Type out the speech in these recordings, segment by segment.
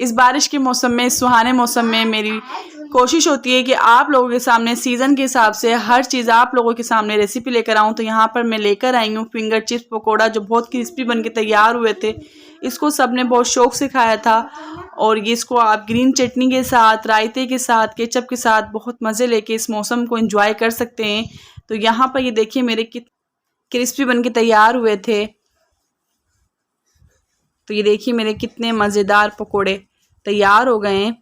इस बारिश के मौसम में, इस सुहाने मौसम में मेरी कोशिश होती है कि आप लोगों के सामने सीज़न के हिसाब से हर चीज़ आप लोगों के सामने रेसिपी लेकर आऊँ। तो यहाँ पर मैं लेकर आई हूँ फिंगर चिप्स पकोड़ा, जो बहुत क्रिस्पी बन के तैयार हुए थे। इसको सबने बहुत शौक से खाया था और ये इसको आप ग्रीन चटनी के साथ, रायते के साथ, केचप के साथ बहुत मज़े लेके इस मौसम को एंजॉय कर सकते हैं। तो यहाँ पर ये देखिए मेरे क्रिस्पी बन के तैयार हुए थे। तो ये देखिए मेरे कितने मज़ेदार पकोड़े तैयार हो गए हैं।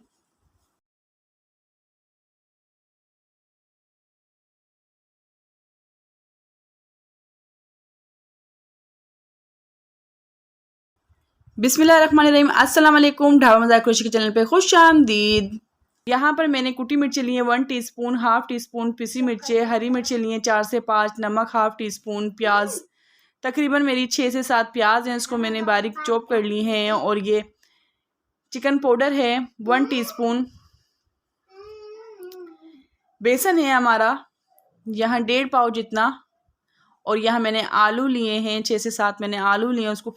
बिस्मिल्लाहिर्रहमानिर्रहीम, अस्सलाम वालेकुम। ढाबा मज़ाक कुरैशी के चैनल पे खुश आमदीद। यहाँ पर मैंने कुटी मिर्ची ली है 1 टीस्पून, हाफ़ टी स्पून पिसी मिर्चें, हरी मिर्चें ली हैं 4 से 5, नमक हाफ़ टी स्पून, प्याज तकरीबन मेरी 6 से 7 प्याज हैं, इसको मैंने बारीक चॉप कर ली हैं। और ये चिकन पाउडर है 1 टीस्पून, बेसन है हमारा यहाँ 1.5 पाव जितना। और यहाँ मैंने आलू लिए हैं 6 से 7 मैंने आलू लिए हैं, उसको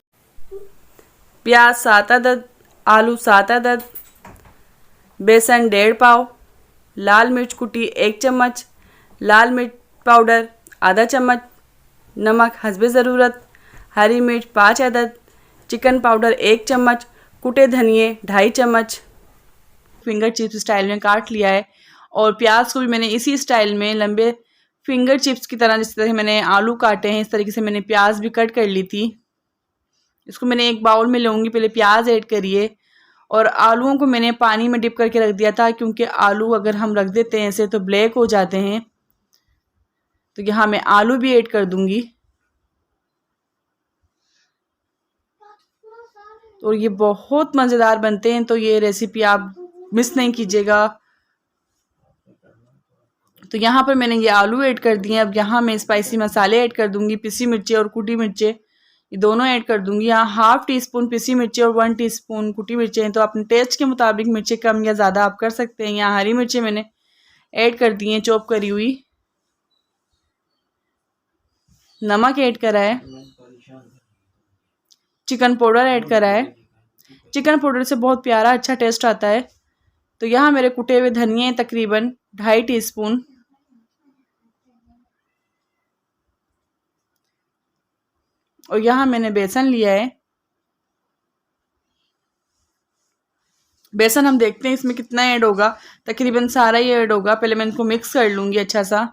प्याज 7 अदद, आलू 7 अदद, बेसन 1.5 पाव, लाल मिर्च कुटी 1 चम्मच, लाल मिर्च पाउडर आधा चम्मच, नमक हस्बे ज़रूरत, हरी मिर्च 5 अदद, चिकन पाउडर 1 चम्मच, कुटे धनिए 2.5 चम्मच। फिंगर चिप्स स्टाइल में काट लिया है और प्याज को भी मैंने इसी स्टाइल में लंबे फिंगर चिप्स की तरह, जिस तरह मैंने आलू काटे हैं इस तरीके से मैंने प्याज भी कट कर ली थी। इसको मैंने एक बाउल में लूँगी, पहले प्याज ऐड करिए। और आलूओं को मैंने पानी में डिप करके रख दिया था, क्योंकि आलू अगर हम रख देते हैं ऐसे तो ब्लैक हो जाते हैं। तो यहाँ मैं आलू भी ऐड कर दूंगी। और ये बहुत मज़ेदार बनते हैं, तो ये रेसिपी आप मिस नहीं कीजिएगा। तो यहाँ पर मैंने ये आलू ऐड कर दिए। अब यहाँ मैं स्पाइसी मसाले ऐड कर दूंगी, पिसी मिर्ची और कुटी मिर्चें ये दोनों ऐड कर दूंगी। यहाँ हाफ़ टी स्पून पिसी मिर्ची और 1 टीस्पून कुटी मिर्चें, तो अपने टेस्ट के मुताबिक मिर्चें कम या ज़्यादा आप कर सकते हैं। यहाँ हरी मिर्चें मैंने ऐड कर दी हैं चॉप करी हुई, नमक ऐड करा है, चिकन पाउडर ऐड करा है। चिकन पाउडर से बहुत प्यारा अच्छा टेस्ट आता है। तो यहाँ मेरे कुटे हुए धनिए तकरीबन 2.5 टीस्पून, और यहाँ मैंने बेसन लिया है। बेसन हम देखते हैं इसमें कितना ऐड होगा, तकरीबन सारा ही ऐड होगा। पहले मैं इनको मिक्स कर लूँगी अच्छा सा,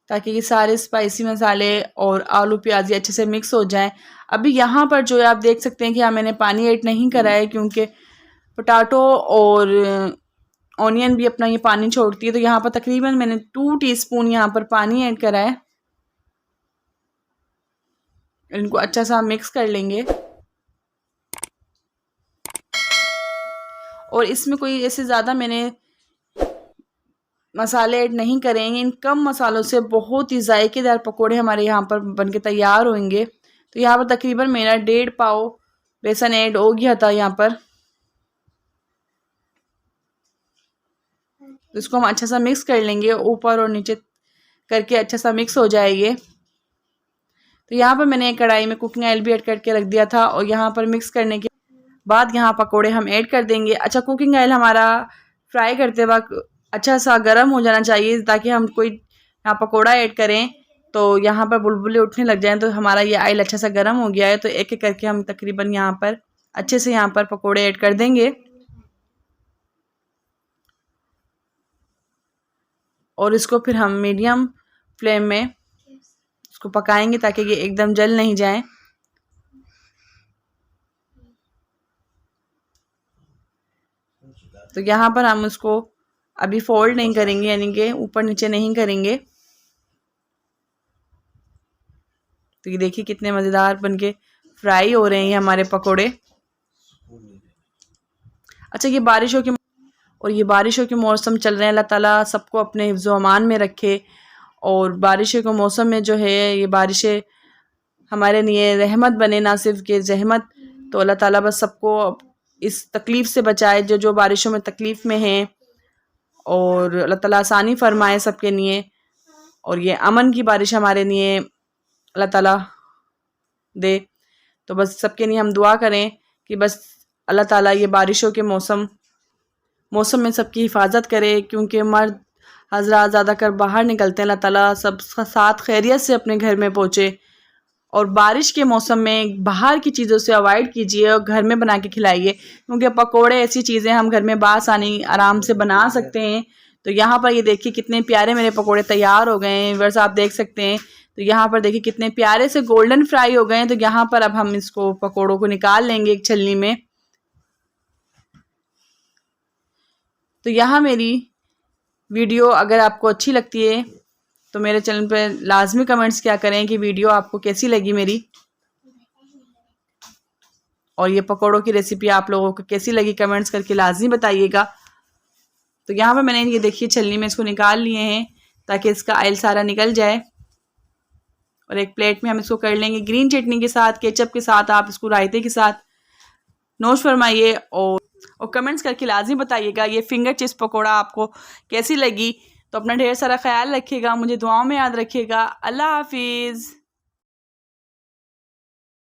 ताकि ये सारे स्पाइसी मसाले और आलू प्याज अच्छे से मिक्स हो जाएं। अभी यहाँ पर जो है आप देख सकते हैं कि यहाँ मैंने पानी ऐड नहीं करा है, क्योंकि पोटैटो और ऑनियन भी अपना ये पानी छोड़ती है। तो यहाँ पर तकरीबन मैंने 2 टीस्पून यहाँ पर पानी ऐड करा है। इनको अच्छा सा मिक्स कर लेंगे। और इसमें कोई ऐसे ज़्यादा मैंने मसाले ऐड नहीं करेंगे। इन कम मसालों से बहुत ही जायकेदार पकोड़े हमारे यहाँ पर बनके तैयार होंगे। तो यहाँ पर तकरीबन मेरा 1.5 पाव बेसन ऐड हो गया था यहाँ पर। तो इसको हम अच्छा सा मिक्स कर लेंगे, ऊपर और नीचे करके अच्छा सा मिक्स हो जाएगी। तो यहाँ पर मैंने एक कढ़ाई में कुकिंग ऑयल भी ऐड करके रख दिया था, और यहाँ पर मिक्स करने के बाद यहाँ पकोड़े हम ऐड कर देंगे। अच्छा, कुकिंग ऑयल हमारा फ्राई करते वक्त अच्छा सा गर्म हो जाना चाहिए, ताकि हम कोई यहाँ पकोड़ा ऐड करें तो यहाँ पर बुलबुले उठने लग जाएं। तो हमारा ये ऑयल अच्छा सा गर्म हो गया है। तो एक एक करके हम तकरीबन यहाँ पर अच्छे से यहाँ पर पकोड़े ऐड कर देंगे, और इसको फिर हम मीडियम फ्लेम में इसको पकाएंगे, ताकि ये एकदम जल नहीं जाए। तो यहाँ पर हम उसको अभी फोल्ड नहीं करेंगे, यानी कि ऊपर नीचे नहीं करेंगे। तो ये देखिए कितने मज़ेदार बनके फ्राई हो रहे हैं ये हमारे पकोड़े। अच्छा, ये बारिशों के मौसम चल रहे हैं। अल्लाह ताला सबको अपने हिफ्ज़ व अमान में रखे। और बारिशों के मौसम में जो है ये बारिशें हमारे लिए रहमत बने, ना सिर्फ कि रहमत। तो अल्लाह ताला बस सबको इस तकलीफ़ से बचाए जो बारिशों में तकलीफ़ में हैं, और अल्लाह ताला आसानी फरमाए सबके लिए। और ये अमन की बारिश हमारे लिए अल्लाह ताला दे। तो बस सबके लिए हम दुआ करें कि बस अल्लाह ताला ये बारिशों के मौसम में सबकी हिफाजत करे, क्योंकि मर्द हजरात ज़्यादातर बाहर निकलते हैं। अल्लाह ताला सब साथ खैरियत से अपने घर में पहुँचे। और बारिश के मौसम में बाहर की चीज़ों से अवॉइड कीजिए और घर में बना के खिलाइए, क्योंकि पकोड़े ऐसी चीज़ें हम घर में बासानी आराम से बना सकते हैं। तो यहाँ पर ये देखिए कितने प्यारे मेरे पकोड़े तैयार हो गए हैं, व्यूअर्स आप देख सकते हैं। तो यहाँ पर देखिए कितने प्यारे से गोल्डन फ्राई हो गए हैं। तो यहाँ पर अब हम इसको पकोड़ों को निकाल लेंगे एक छलनी में। तो यहाँ मेरी वीडियो अगर आपको अच्छी लगती है तो मेरे चैनल पे लाजमी कमेंट्स क्या करें कि वीडियो आपको कैसी लगी मेरी, और ये पकोड़ों की रेसिपी आप लोगों को कैसी लगी कमेंट्स करके लाजमी बताइएगा। तो यहाँ पर मैंने ये देखिए छलनी में इसको निकाल लिए हैं ताकि इसका ऑयल सारा निकल जाए। और एक प्लेट में हम इसको कर लेंगे ग्रीन चटनी के साथ, केचप के साथ, आप इसको रायते के साथ नोश फरमाइए। और कमेंट्स करके लाजमी बताइएगा ये फिंगर चिप्स पकोड़ा आपको कैसी लगी। तो अपना ढेर सारा ख्याल रखिएगा, मुझे दुआओं में याद रखिएगा। अल्लाह हाफिज़।